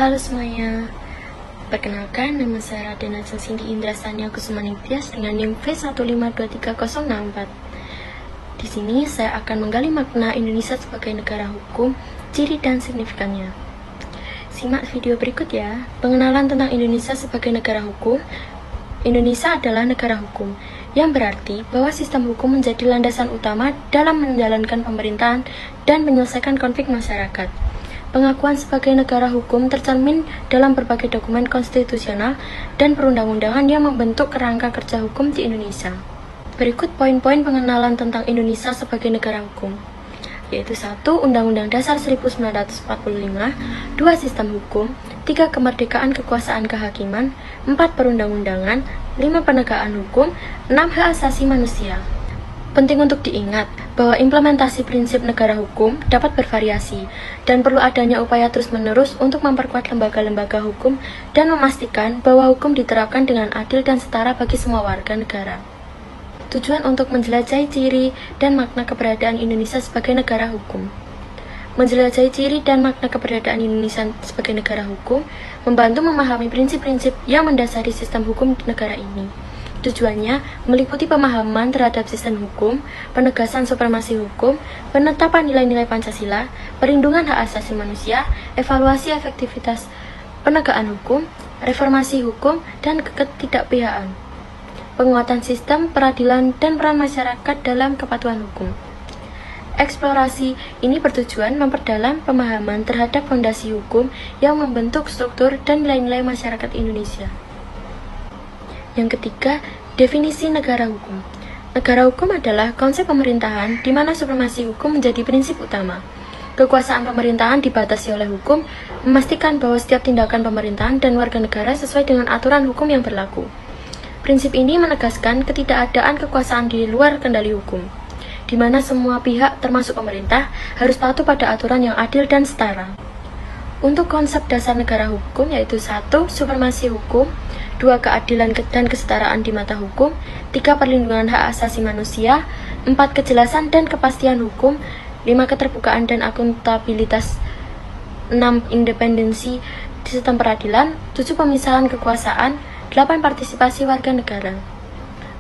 Halo semuanya, perkenalkan nama saya Raden Ajeng Cindy Indrasania Kusumaningtyas dengan NIM V1523064. Di sini saya akan menggali makna Indonesia sebagai negara hukum, ciri dan signifikannya. Simak video berikut ya. Pengenalan tentang Indonesia sebagai negara hukum. Indonesia adalah negara hukum, yang berarti bahwa sistem hukum menjadi landasan utama dalam menjalankan pemerintahan dan menyelesaikan konflik masyarakat. Pengakuan sebagai negara hukum tercermin dalam berbagai dokumen konstitusional dan perundang-undangan yang membentuk kerangka kerja hukum di Indonesia. Berikut poin-poin pengenalan tentang Indonesia sebagai negara hukum, yaitu 1. Undang-Undang Dasar 1945, 2. Sistem hukum, 3. Kemerdekaan kekuasaan kehakiman, 4. Perundang-undangan, 5. Penegakan hukum, 6. Hak asasi manusia. Penting untuk diingat bahwa implementasi prinsip negara hukum dapat bervariasi dan perlu adanya upaya terus-menerus untuk memperkuat lembaga-lembaga hukum dan memastikan bahwa hukum diterapkan dengan adil dan setara bagi semua warga negara. Tujuan untuk menjelajahi ciri dan makna keberadaan Indonesia sebagai negara hukum. Menjelajahi ciri dan makna keberadaan Indonesia sebagai negara hukum membantu memahami prinsip-prinsip yang mendasari sistem hukum negara ini. Tujuannya meliputi pemahaman terhadap sistem hukum, penegasan supremasi hukum, penetapan nilai-nilai Pancasila, perlindungan hak asasi manusia, evaluasi efektivitas penegakan hukum, reformasi hukum, dan ketidakpihakan, penguatan sistem peradilan, dan peran masyarakat dalam kepatuhan hukum. Eksplorasi ini bertujuan memperdalam pemahaman terhadap fondasi hukum yang membentuk struktur dan nilai-nilai masyarakat Indonesia. Yang ketiga, definisi negara hukum. Negara hukum adalah konsep pemerintahan di mana supremasi hukum menjadi prinsip utama. Kekuasaan pemerintahan dibatasi oleh hukum, memastikan bahwa setiap tindakan pemerintahan dan warga negara sesuai dengan aturan hukum yang berlaku. Prinsip ini menegaskan ketidakadaan kekuasaan di luar kendali hukum, di mana semua pihak termasuk pemerintah harus patuh pada aturan yang adil dan setara. Untuk konsep dasar negara hukum yaitu 1. Supremasi hukum, 2. Keadilan dan kesetaraan di mata hukum, 3. Perlindungan hak asasi manusia, 4. Kejelasan dan kepastian hukum, 5. Keterbukaan dan akuntabilitas, 6. Independensi sistem peradilan, 7. Pemisahan kekuasaan, 8. Partisipasi warga negara.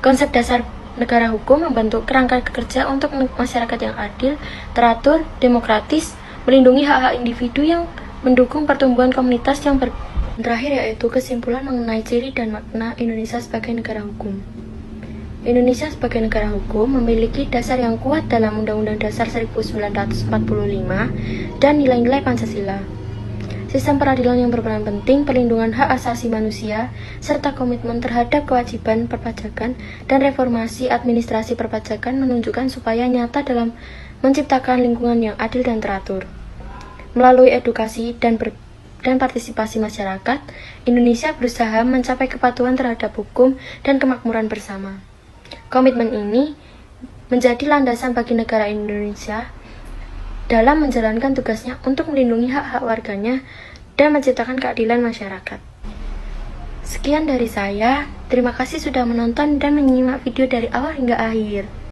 Konsep dasar negara hukum membentuk kerangka kerja untuk masyarakat yang adil, teratur, demokratis, melindungi hak-hak individu yang mendukung pertumbuhan komunitas yang terakhir yaitu kesimpulan mengenai ciri dan makna Indonesia sebagai negara hukum. Indonesia sebagai negara hukum memiliki dasar yang kuat dalam Undang-Undang Dasar 1945 dan nilai-nilai Pancasila. Sistem peradilan yang berperan penting, perlindungan hak asasi manusia, serta komitmen terhadap kewajiban perpajakan dan reformasi administrasi perpajakan menunjukkan supaya nyata dalam menciptakan lingkungan yang adil dan teratur. Melalui edukasi dan partisipasi masyarakat, Indonesia berusaha mencapai kepatuhan terhadap hukum dan kemakmuran bersama. Komitmen ini menjadi landasan bagi negara Indonesia dalam menjalankan tugasnya untuk melindungi hak-hak warganya dan menciptakan keadilan masyarakat. Sekian dari saya, terima kasih sudah menonton dan menyimak video dari awal hingga akhir.